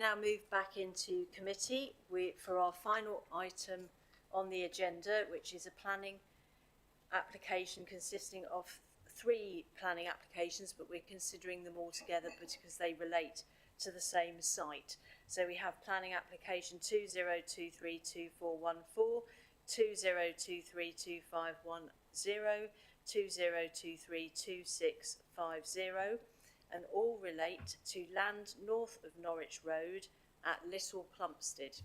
now move back into committee for our final item on the agenda, which is a planning application consisting of 3 planning applications, but we're considering them all together because they relate to the same site. So we have planning application 20232414, 20232510, 20232650, and all relate to land north of Norwich Road at Little Plumstead.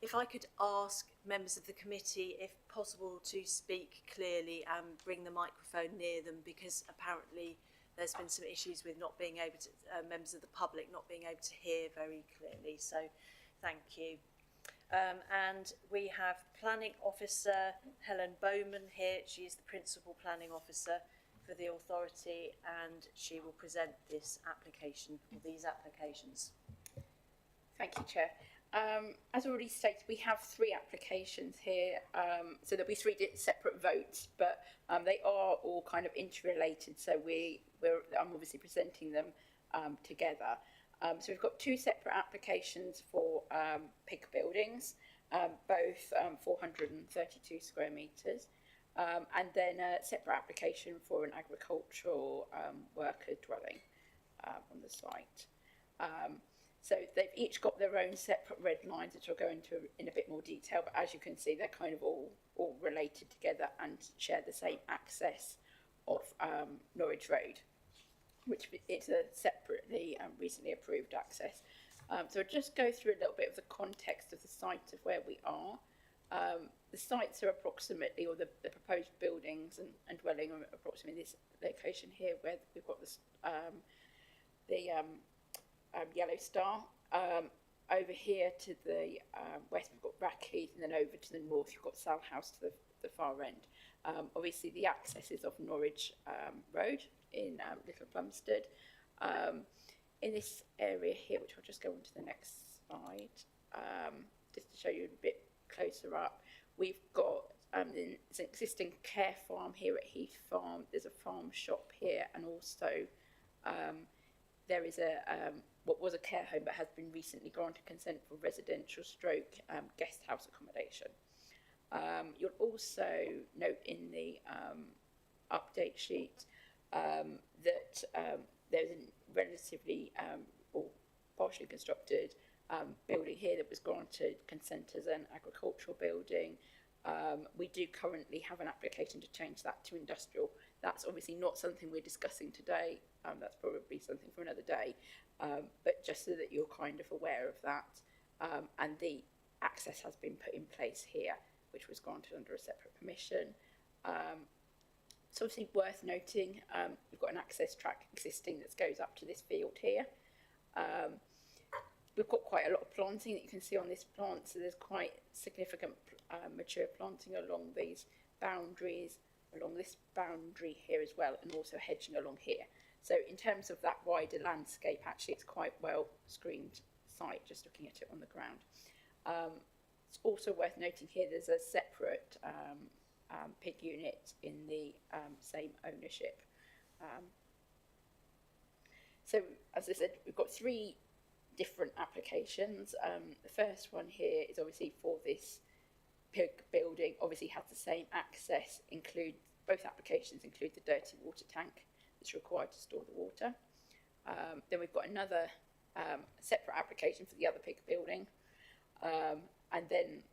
If I could ask members of the committee, if possible, to speak clearly and bring the microphone near them, because apparently there's been some issues with not being able to, members of the public not being able to hear very clearly. So thank you. And we have Planning Officer Helen Bowman here. She is the Principal Planning Officer for the authority, and she will present this application, or these applications. Thank you, Chair. As already stated, we have 3 applications here, so there'll be 3 separate votes, but they are all kind of interrelated, so I'm obviously presenting them together. So we've got 2 separate applications for PIG buildings, both 432 square metres, and then a separate application for an agricultural worker dwelling on the site. So they've each got their own separate red lines, which I'll go into in a bit more detail, but as you can see, they're kind of all related together and share the same access of Norwich Road, which is a separately recently approved access. So I'll just go through a little bit of the context of the site of where we are. The sites are approximately, or the proposed buildings and dwelling are approximately this location here, where we've got this, yellow star. Over here to the west, we've got Rackheath, and then over to the north, you've got Salhouse to the far end. Obviously, the access is off Norwich Road in Little Plumstead. In this area here, which I'll just go on to the next slide, just to show you a bit closer up, we've got there's an existing care farm here at Heath Farm. There's a farm shop here, and also there is a what was a care home but has been recently granted consent for residential stroke guest house accommodation. You'll also note in the update sheet that there's a relatively or partially constructed building here that was granted consent as an agricultural building. We do currently have an application to change that to industrial. That's obviously not something we're discussing today. That's probably something for another day. But just so that you're kind of aware of that. And the access has been put in place here, which was granted under a separate permission. It's obviously worth noting, we've got an access track existing that goes up to this field here. We've got quite a lot of planting that you can see on this plant, so there's quite significant mature planting along these boundaries, along this boundary here as well, and also hedging along here. So in terms of that wider landscape, actually it's quite well screened site, just looking at it on the ground. It's also worth noting here there's a separate pig unit in the same ownership. So as I said, we've got 3 different applications. The first one here is obviously for this pig building, obviously has the same access, both applications include the dirty water tank that's required to store the water. Then we've got another separate application for the other pig building, and then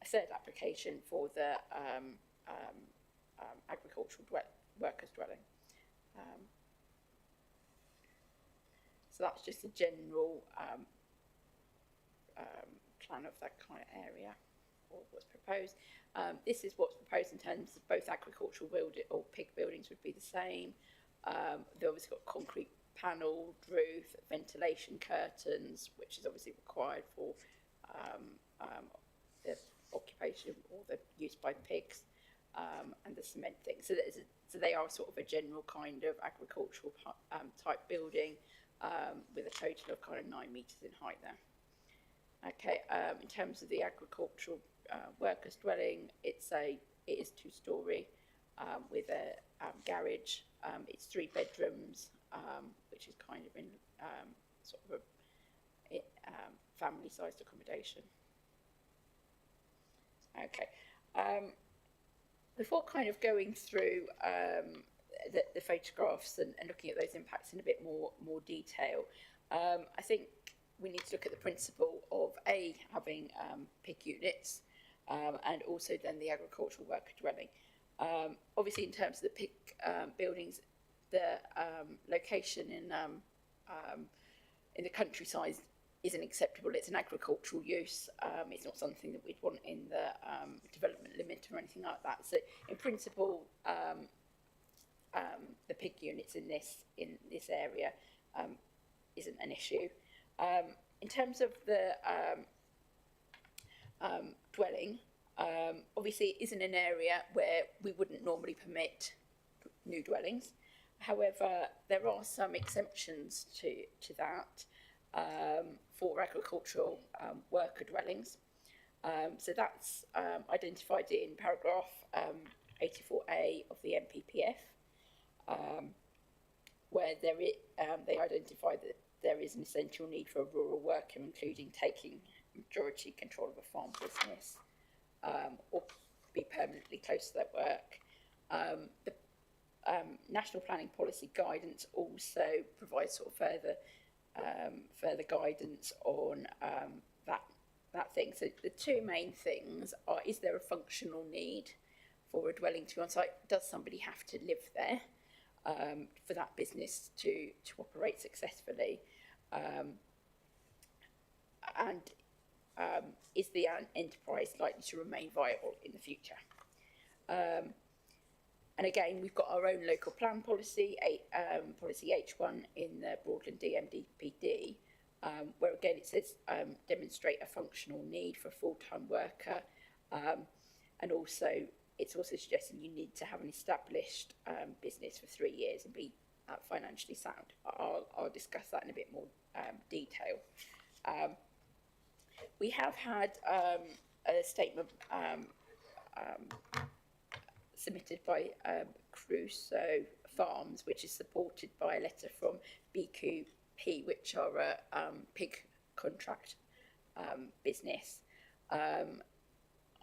a third application for the agricultural workers dwelling. So that's just a general plan of that kind of area, or what's proposed. This is what's proposed in terms of both agricultural building or pig buildings would be the same. They've obviously got concrete panelled roof, ventilation curtains, which is obviously required for the occupation or the use by pigs, and the cement thing. So they are sort of a general kind of agricultural type building, with a total of kind of 9 metres in height there. Okay, in terms of the agricultural workers dwelling, it is 2-storey with a garage. It's 3 bedrooms, which is kind of in sort of family-sized accommodation. Okay. Before kind of going through the photographs and looking at those impacts in a bit more detail, I think we need to look at the principle of having PIG units and also then the agricultural worker dwelling. Obviously, in terms of the PIG buildings, the location in the countryside isn't acceptable. It's an agricultural use. It's not something that we'd want in the development limit or anything like that. So, in principle, the PIG units in this area isn't an issue. In terms of the dwelling, obviously it isn't an area where we wouldn't normally permit new dwellings. However, there are some exemptions to that for agricultural worker dwellings. So that's identified in paragraph 84A of the NPPF, where they identify that there is an essential need for a rural worker, including taking majority control of a farm business or be permanently close to their work. The National Planning Policy Guidance also provides sort of further guidance on that thing. So the two main things are: is there a functional need for a dwelling to be on site? Does somebody have to live there for that business to operate successfully? And is the enterprise likely to remain viable in the future? And again, we've got our own local plan policy, policy H1 in the Broadland DMDPD, where again it says demonstrate a functional need for a full-time worker, and also it's also suggesting you need to have an established business for 3 years and be financially sound. I'll discuss that in a bit more detail. We have had a statement submitted by Crusoe Farms, which is supported by a letter from BQP, which are a pig contract business.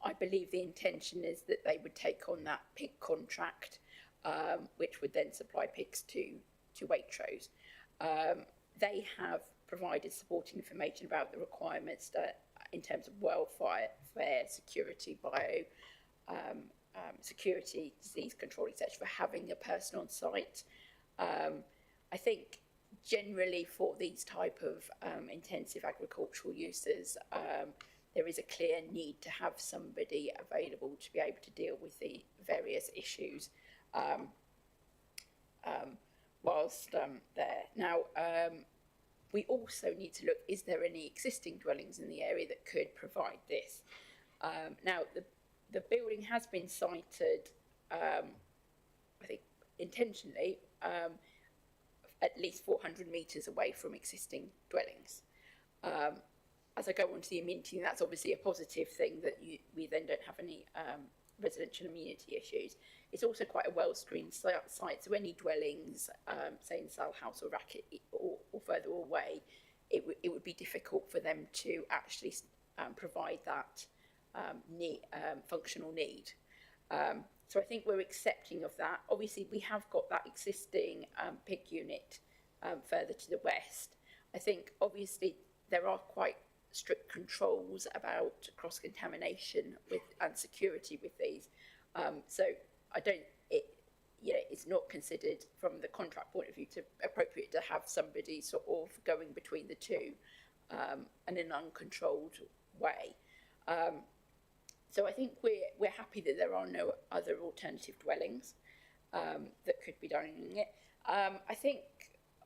I believe the intention is that they would take on that pig contract, which would then supply pigs to Waitrose. They have provided supporting information about the requirements in terms of welfare, security, security, disease control, etc., for having a person on site. I think generally for these type of intensive agricultural uses, there is a clear need to have somebody available to be able to deal with the various issues whilst there. Now, we also need to look, is there any existing dwellings in the area that could provide this? Now, the building has been sited, I think intentionally, at least 400 metres away from existing dwellings. As I go on to the amenity, that's obviously a positive thing that we then don't have any residential amenity issues. It's also quite a well-screened site, so any dwellings, say in Sal House or Racket or further away, it would be difficult for them to actually provide that functional need. So I think we're accepting of that. Obviously, we have got that existing pig unit further to the west. I think obviously there are quite strict controls about cross-contamination and security with these. So I don't, it's not considered from the contract point of view appropriate to have somebody sort of going between the two in an uncontrolled way. So I think we're happy that there are no other alternative dwellings that could be done in it. I think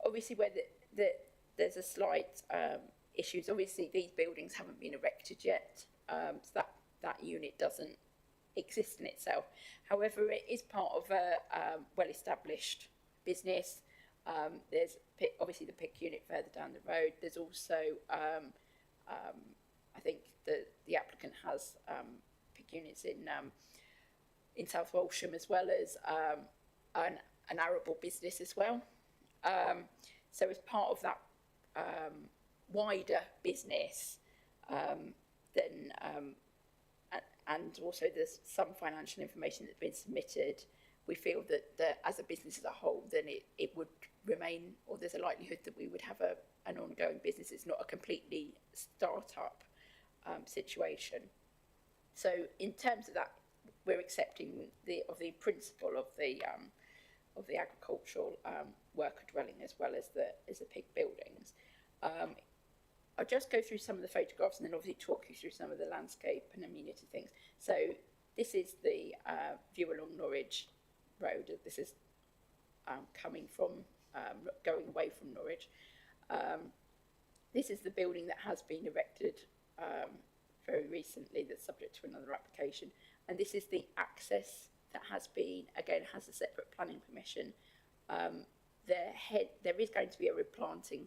obviously where there's a slight issues. Obviously these buildings haven't been erected yet, so that unit doesn't exist in itself. However, it is part of a well-established business. There's obviously the pig unit further down the road. There's also I think the applicant has pig units in South Walsham, as well as an arable business as well. So as part of that wider business, then and also there's some financial information that's been submitted, we feel that as a business as a whole, then it would remain, or there's a likelihood that we would have an ongoing business. It's not a completely start-up situation. So in terms of that, we're accepting the principle of the agricultural worker dwelling as well as the pig buildings. I'll just go through some of the photographs and then obviously talk you through some of the landscape and amenity things. So this is the view along Norwich Road. This is coming from, going away from Norwich. This is the building that has been erected very recently that's subject to another application. And this is the access that has been, again, has a separate planning permission. There is going to be a replanting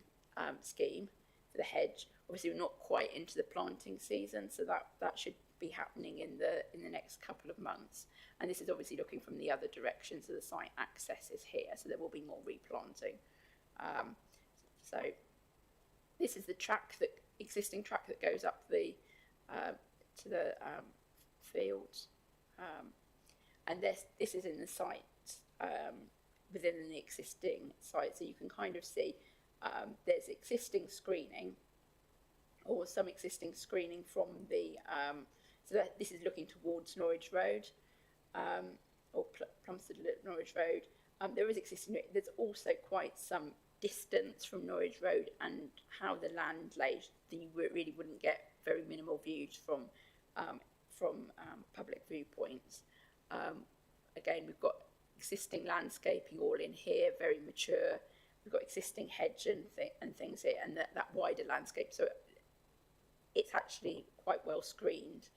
scheme for the hedge. Obviously, we're not quite into the planting season, so that should be happening in the next couple of months. And this is obviously looking from the other direction, so the site access is here, so there will be more replanting. So this is the existing track that goes up to the fields, and this is in the site within the existing site, so you can kind of see there's existing screening, or some existing screening from the so that this is looking towards Norwich Road, or Plumstead Norwich Road. There is existing. There's also quite some distance from Norwich Road, and how the land lays, you really wouldn't get very minimal views from public viewpoints. Again, we've got existing landscaping all in here, very mature. We've got existing hedge and things here, and that wider landscape. So it's actually quite well screened.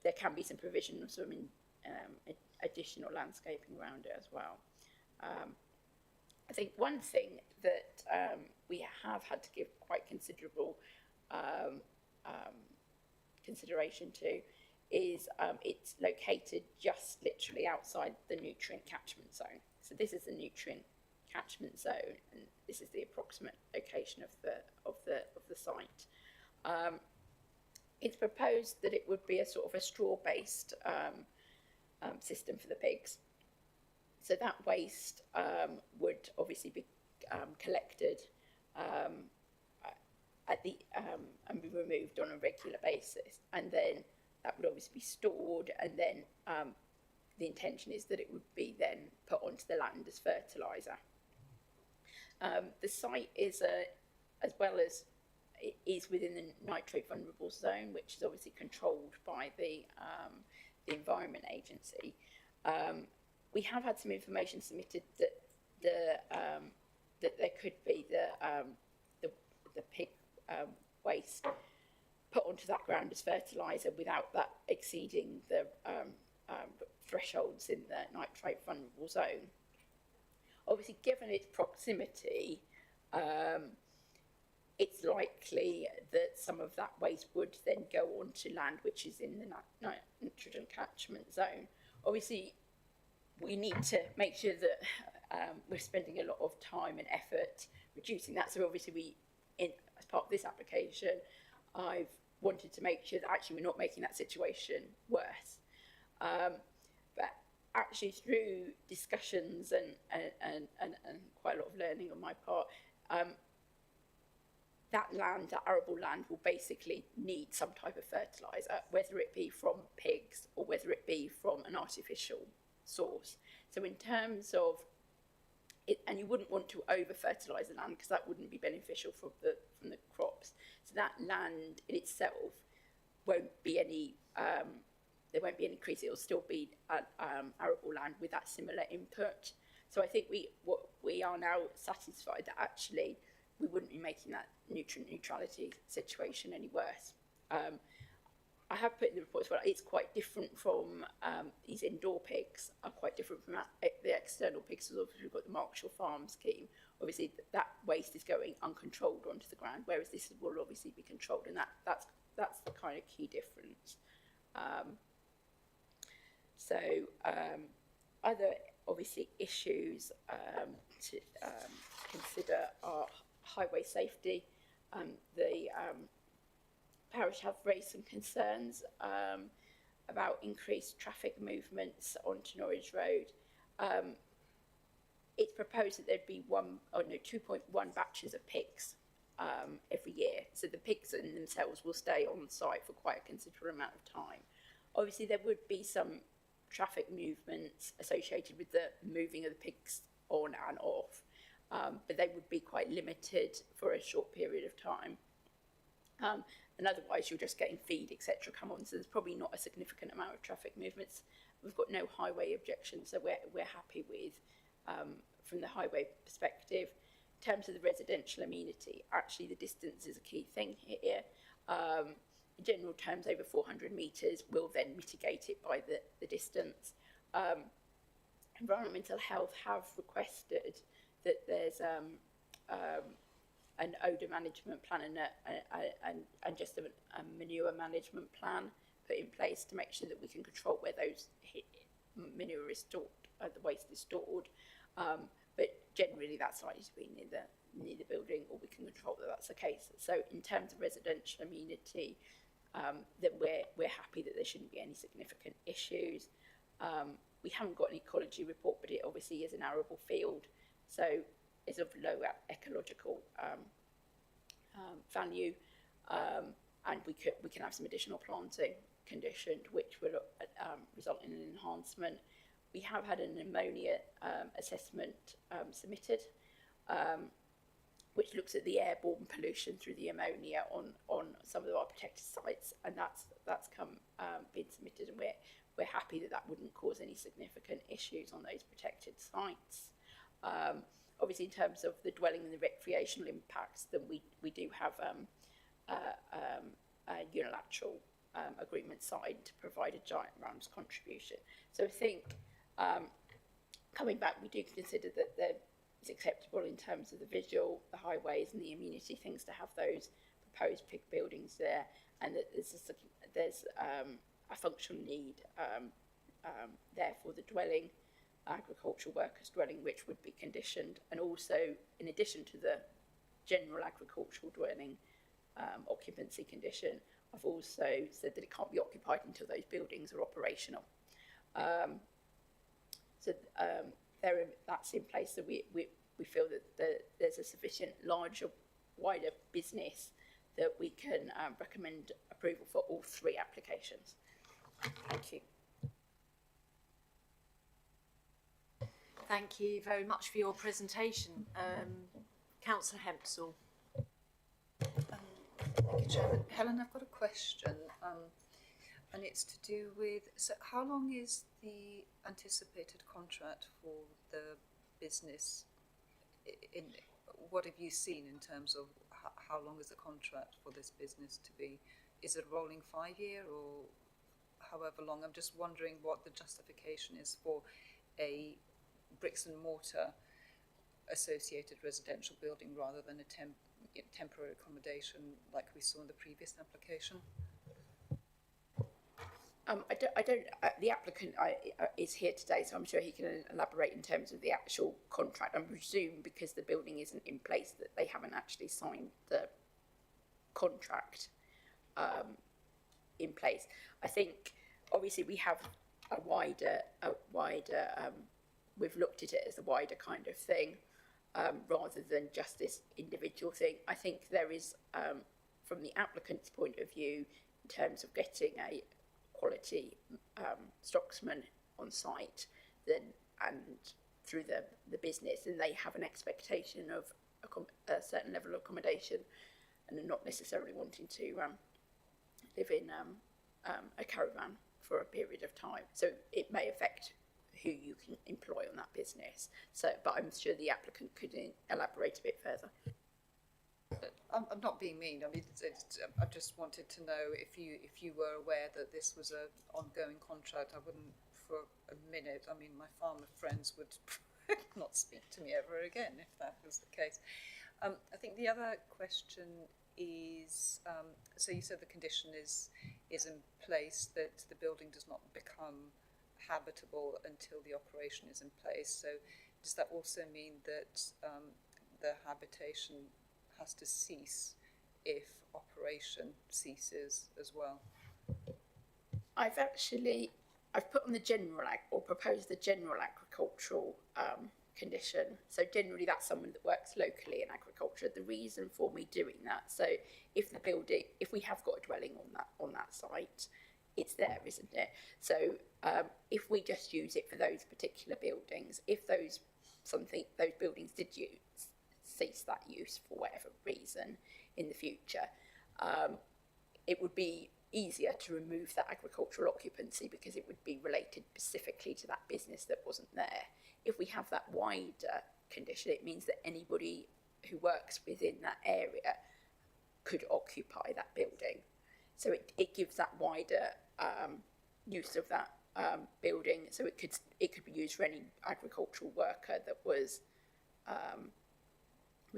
There can be some provision of some additional landscaping around it as well. I think one thing that we have had to give quite considerable consideration to is it's located just literally outside the nutrient catchment zone. So this is the nutrient catchment zone, and this is the approximate location of the site. It's proposed that it would be a sort of a straw-based system for the pigs. So that waste would obviously be collected and be removed on a regular basis, and then that would obviously be stored, and then the intention is that it would be then put onto the land as fertiliser. The site is as well as it is within the nitrate vulnerable zone, which is obviously controlled by the Environment Agency. We have had some information submitted that that there could be the pig waste put onto that ground as fertiliser without that exceeding the thresholds in the nitrate vulnerable zone. Obviously, given its proximity, it's likely that some of that waste would then go onto land which is in the nitrogen catchment zone. Obviously, we need to make sure that we're spending a lot of time and effort reducing that. So obviously, as part of this application, I've wanted to make sure that actually we're not making that situation worse. But actually, through discussions and quite a lot of learning on my part, that land, that arable land, will basically need some type of fertiliser, whether it be from pigs or whether it be from an artificial source. So in terms of it, and you wouldn't want to over-fertilise the land because that wouldn't be beneficial from the crops. So that land in itself won't be any, there won't be any increase. It will still be arable land with that similar input. So I think we are now satisfied that actually we wouldn't be making that nutrient neutrality situation any worse. I have put in the report as well, it's quite different from these indoor pigs are quite different from the external pigs. So obviously we've got the Markshall Farm scheme. Obviously that waste is going uncontrolled onto the ground, whereas this will obviously be controlled, and that's the kind of key difference. Other obviously issues to consider are highway safety. parish have raised some concerns about increased traffic movements onto Norwich Road. It's proposed that there'd be 2.1 batches of pigs every year. So the pigs in themselves will stay on site for quite a considerable amount of time. Obviously, there would be some traffic movements associated with the moving of the pigs on and off, but they would be quite limited for a short period of time. And otherwise you're just getting feed, etc. come on, so there's probably not a significant amount of traffic movements. We've got no highway objections, so we're happy with, from the highway perspective. In terms of the residential amenity, actually the distance is a key thing here. In general terms, over 400 metres, we'll then mitigate it by the distance. Environmental Health have requested that there's an odour management plan and just a manure management plan put in place to make sure that we can control where those manure is stored, the waste is stored. But generally that's likely to be near the building, or we can control that that's the case. So in terms of residential amenity, then we're happy that there shouldn't be any significant issues. We haven't got an ecology report, but it obviously is an arable field, so it's of low ecological value, and we can have some additional planting conditioned, which will result in an enhancement. We have had an ammonia assessment submitted, which looks at the airborne pollution through the ammonia on some of our protected sites, and that's been submitted, and we're happy that that wouldn't cause any significant issues on those protected sites. Obviously, in terms of the dwelling and the recreational impacts, then we do have a unilateral agreement signed to provide a giant RAMS contribution. So I think, coming back, we do consider that it's acceptable in terms of the visual, the highways and the amenity things to have those proposed pig buildings there, and that there's a functional need there for the dwelling, agricultural workers dwelling, which would be conditioned, and also in addition to the general agricultural dwelling occupancy condition, I've also said that it can't be occupied until those buildings are operational. That's in place, so we feel that there's a sufficient larger, wider business that we can recommend approval for all three applications. Thank you. Thank you very much for your presentation. Councillor Hempsall. Thank you, Chairman. Helen, I've got a question, and it's to do with, so how long is the anticipated contract for the business? What have you seen in terms of how long is the contract for this business to be? Is it a rolling 5-year or however long? I'm just wondering what the justification is for a bricks and mortar associated residential building rather than a temporary accommodation like we saw in the previous application. The applicant is here today, so I'm sure he can elaborate in terms of the actual contract. I presume because the building isn't in place that they haven't actually signed the contract in place. I think obviously we have a wider we've looked at it as a wider kind of thing rather than just this individual thing. I think there is, from the applicant's point of view, in terms of getting a quality stocksman on site, then and through the business, and they have an expectation of a certain level of accommodation, and are not necessarily wanting to live in a caravan for a period of time. So it may affect who you can employ on that business. So, but I'm sure the applicant could elaborate a bit further. I'm not being mean. I mean, I just wanted to know if you were aware that this was an ongoing contract. I wouldn't for a minute. I mean, my farmer friends would not speak to me ever again if that was the case. I think the other question is, so you said the condition is in place that the building does not become habitable until the operation is in place. So does that also mean that the habitation has to cease if operation ceases as well? I've put on the proposed the general agricultural condition. So generally that's someone that works locally in agriculture. The reason for me doing that, so if we have got a dwelling on that site, it's there, isn't it? So if we just use it for those particular buildings, if those buildings did cease that use for whatever reason in the future, it would be easier to remove that agricultural occupancy because it would be related specifically to that business that wasn't there. If we have that wider condition, it means that anybody who works within that area could occupy that building. So it gives that wider use of that building. So it could be used for any agricultural worker that was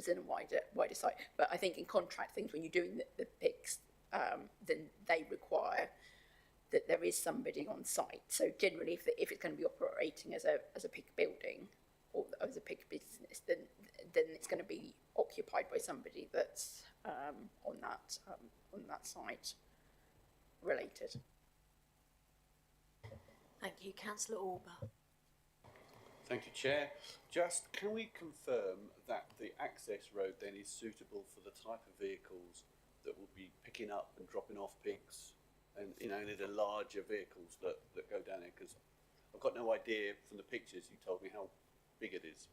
in a wider site. But I think in contract things, when you're doing the pigs, then they require that there is somebody on site. So generally, if it's going to be operating as a pig building or as a pig business, then it's going to be occupied by somebody that's on that site related. Thank you. Councillor Orber. Thank you, Chair. Just can we confirm that the access road then is suitable for the type of vehicles that will be picking up and dropping off pigs, and the larger vehicles that go down there? Because I've got no idea from the pictures you told me how big it is.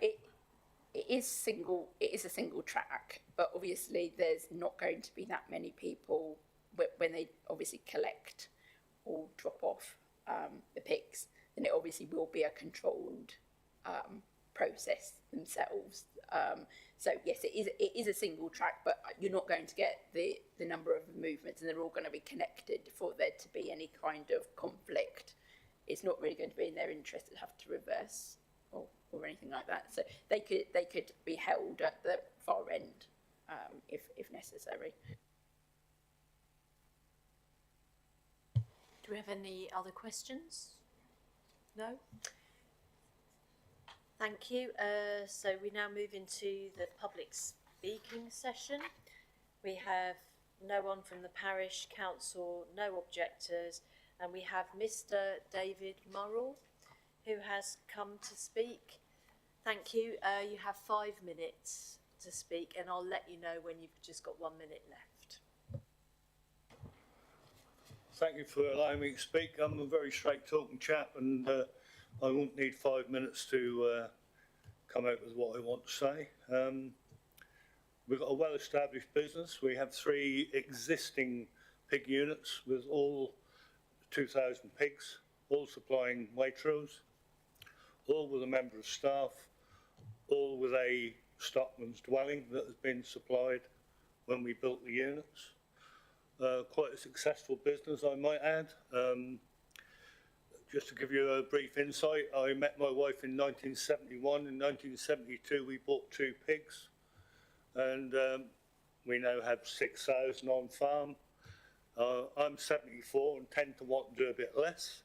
It is a single track, but obviously there's not going to be that many people when they obviously collect or drop off the pigs. Then it obviously will be a controlled process themselves. So yes, it is a single track, but you're not going to get the number of movements, and they're all going to be connected for there to be any kind of conflict. It's not really going to be in their interest to have to reverse or anything like that. So they could be held at the far end if necessary. Do we have any other questions? No? Thank you. So we now move into the public speaking session. We have no one from the parish council, no objectors, and we have Mr. David Murrell, who has come to speak. Thank you. You have 5 minutes to speak, and I'll let you know when you've just got 1 minute left. Thank you for allowing me to speak. I'm a very straight talking chap, and I won't need 5 minutes to come out with what I want to say. We've got a well-established business. We have 3 existing pig units with all 2,000 pigs, all supplying Waitrose, all with a member of staff, all with a stockman's dwelling that has been supplied when we built the units. Quite a successful business, I might add. Just to give you a brief insight, I met my wife in 1971. In 1972, we bought 2 pigs, and we now have 6,000 on farm. I'm 74 and tend to want to do a bit less.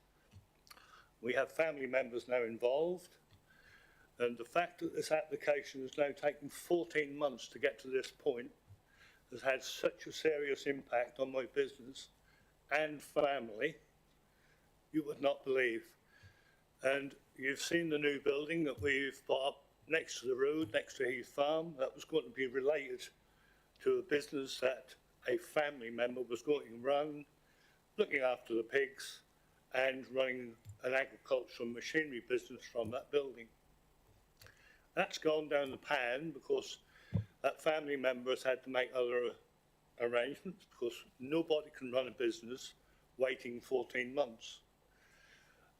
We have family members now involved, and the fact that this application has now taken 14 months to get to this point has had such a serious impact on my business and family, you would not believe. And you've seen the new building that we've put up next to the road, next to Heath Farm. That was going to be related to a business that a family member was going to run, looking after the pigs and running an agricultural machinery business from that building. That's gone down the pan because that family member has had to make other arrangements, because nobody can run a business waiting 14 months.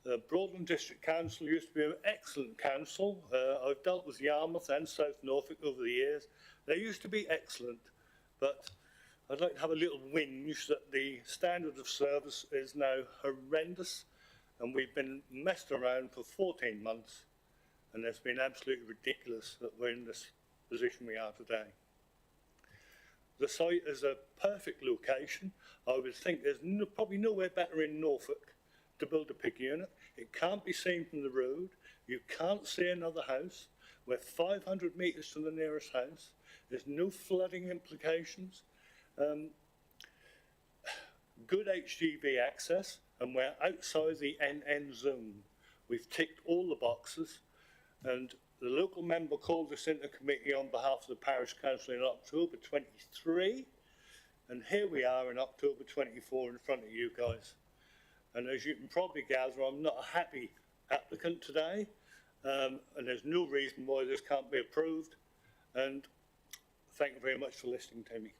The Broadland District Council used to be an excellent council. I've dealt with Yarmouth and South Norfolk over the years. They used to be excellent, but I'd like to have a little whinge that the standard of service is now horrendous, and we've been messed around for 14 months, and it's been absolutely ridiculous that we're in this position we are today. The site is a perfect location. I would think there's probably nowhere better in Norfolk to build a pig unit. It can't be seen from the road. You can't see another house. We're 500 metres to the nearest house. There's no flooding implications. Good HGV access, and we're outside the NN zone. We've ticked all the boxes, and the local member called us into committee on behalf of the parish council in October 23, and here we are in October 24 in front of you guys. And as you can probably gather, I'm not a happy applicant today, and there's no reason why this can't be approved. And thank you very much for listening to me.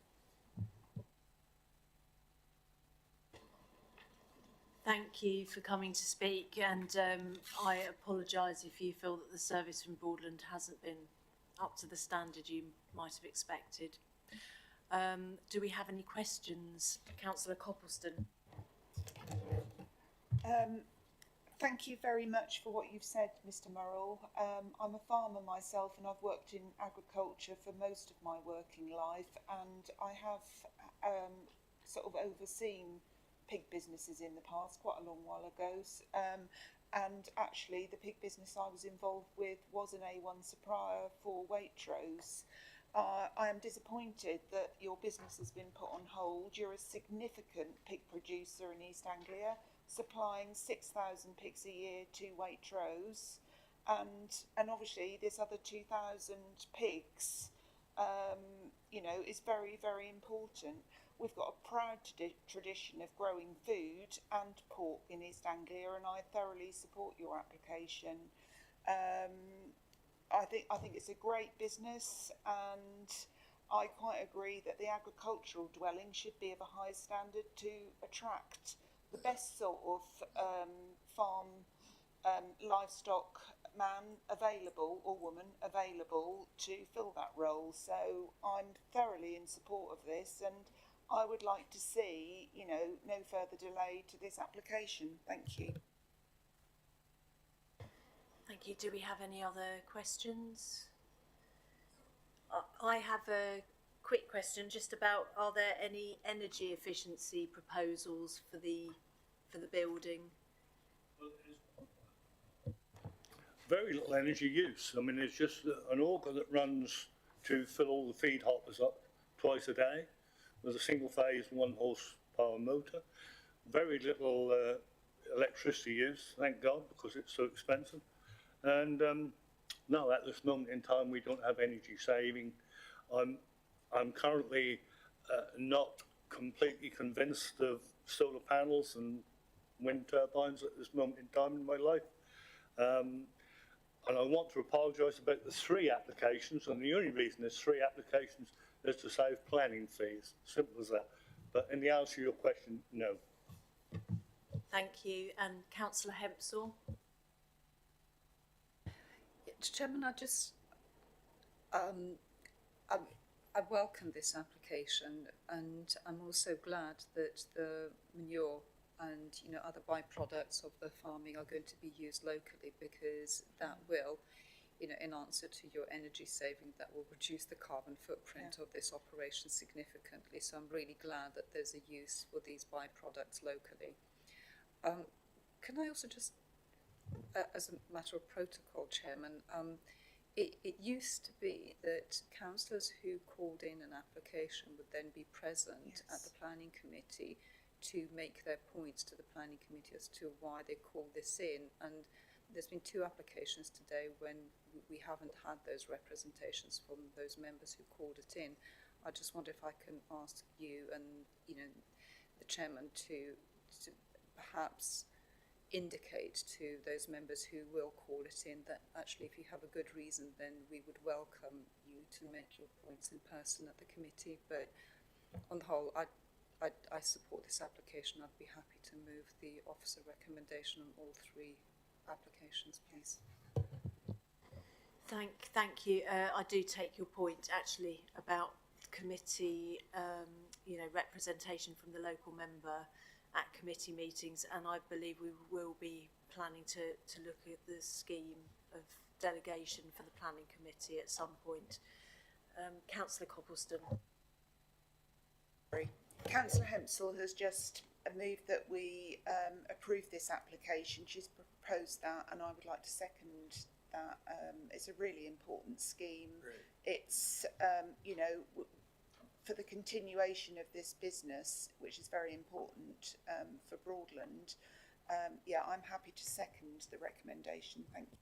Thank you for coming to speak, and I apologise if you feel that the service from Broadland hasn't been up to the standard you might have expected. Do we have any questions? Councillor Copleston. Thank you very much for what you've said, Mr. Murrell. I'm a farmer myself, and I've worked in agriculture for most of my working life, and I have sort of overseen pig businesses in the past, quite a long while ago. And actually, the pig business I was involved with was an A1 supplier for Waitrose. I am disappointed that your business has been put on hold. You're a significant pig producer in East Anglia, supplying 6,000 pigs a year to Waitrose, and obviously this other 2,000 pigs, you know, is very, very important. We've got a proud tradition of growing food and pork in East Anglia, and I thoroughly support your application. I think it's a great business, and I quite agree that the agricultural dwelling should be of a high standard to attract the best sort of farm livestock man available, or woman available, to fill that role. So I'm thoroughly in support of this, and I would like to see, you know, no further delay to this application. Thank you. Thank you. Do we have any other questions? I have a quick question just about, are there any energy efficiency proposals for the building? Very little energy use. I mean, it's just an auger that runs to fill all the feed hoppers up twice a day with a single phase 1 horsepower motor. Very little electricity use, thank God, because it's so expensive. And no, at this moment in time, we don't have energy saving. I'm currently not completely convinced of solar panels and wind turbines at this moment in time in my life. And I want to apologise about the 3 applications, and the only reason there's 3 applications is to save planning fees. Simple as that. But in the answer to your question, no. Thank you. And Councillor Hempsall? Chairman, I welcome this application, and I'm also glad that the manure and, you know, other byproducts of the farming are going to be used locally, because that will, you know, in answer to your energy saving, that will reduce the carbon footprint of this operation significantly. So I'm really glad that there's a use for these byproducts locally. Can I also just, as a matter of protocol, Chairman, it used to be that councillors who called in an application would then be present at the planning committee to make their points to the planning committee as to why they called this in. And there's been 2 applications today when we haven't had those representations from those members who called it in. I just wonder if I can ask you and, you know, the chairman to perhaps indicate to those members who will call it in that actually, if you have a good reason, then we would welcome you to make your points in person at the committee. But on the whole, I support this application. I'd be happy to move the officer recommendation on all 3 applications, please. Thank you. I do take your point actually about committee, you know, representation from the local member at committee meetings, and I believe we will be planning to look at the scheme of delegation for the planning committee at some point. Councillor Copleston. Councillor Hempsall has just moved that we approve this application. She's proposed that, and I would like to second that. It's a really important scheme. Really? It's, you know, for the continuation of this business, which is very important for Broadland. Yeah, I'm happy to second the recommendation. Thank you.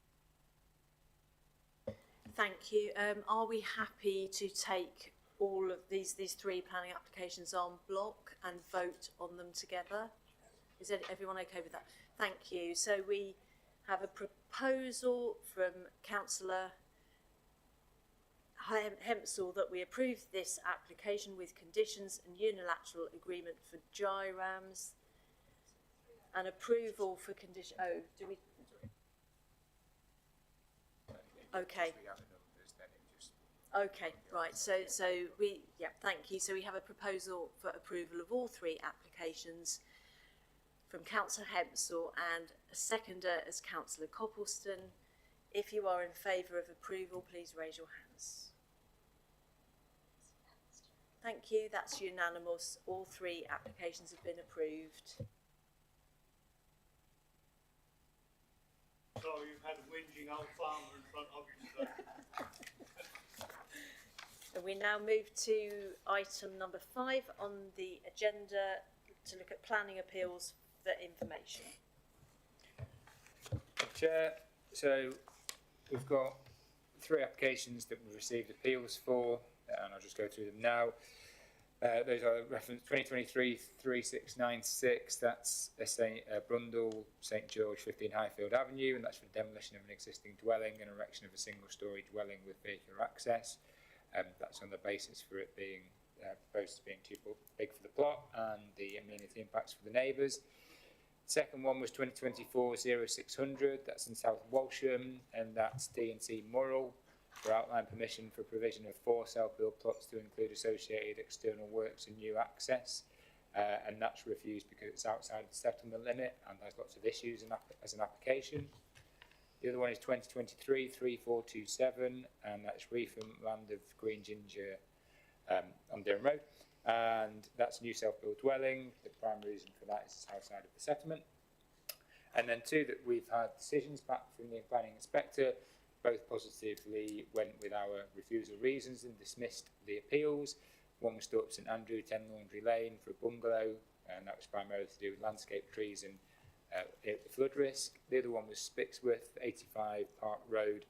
Thank you. Are we happy to take all of these three planning applications en bloc and vote on them together? Is everyone okay with that? Thank you. So we have a proposal from Councillor Hempsall that we approve this application with conditions and unilateral agreement for GIRAMS and approval for condition. Oh, do we? Okay. Okay, right. So we, yeah, thank you. So we have a proposal for approval of all three applications from Councillor Hempsall and a seconder as Councillor Copleston. If you are in favour of approval, please raise your hands. Thank you. That's unanimous. All three applications have been approved. Sorry, you've had a whinging old farmer in front of you today. And we now move to item number 5 on the agenda to look at planning appeals for information. Chair, so we've got 3 applications that we've received appeals for, and I'll just go through them now. Those are reference 2023-3696, that's Brundle, St George, 15 Highfield Avenue, and that's for demolition of an existing dwelling and erection of a single-storey dwelling with vehicular access. That's on the basis for it being proposed as being too big for the plot and the amenity impacts for the neighbours. Second one was 2024-0600, that's in South Walsham, and that's D&C Murrell for outline permission for provision of 4 self-build plots to include associated external works and new access, and that's refused because it's outside the settlement limit and there's lots of issues as an application. The other one is 2023-3427, and that's Reefham land of Green Ginger on Durham Road, and that's a new self-built dwelling. The primary reason for that is it's outside of the settlement. And then 2 that we've had decisions back from the planning inspector, both positively went with our refusal reasons and dismissed the appeals. One was Thorpe St Andrew, 10 Laundry Lane for a bungalow, and that was primarily to do with landscape trees and flood risk. The other one was Spixworth, 85 Park Road,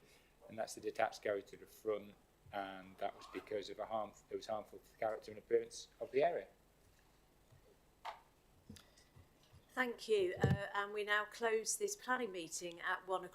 and that's the detached garage to the front, and that was because of it was harmful to the character and appearance of the area. Thank you. And we now close this planning meeting at 1:00.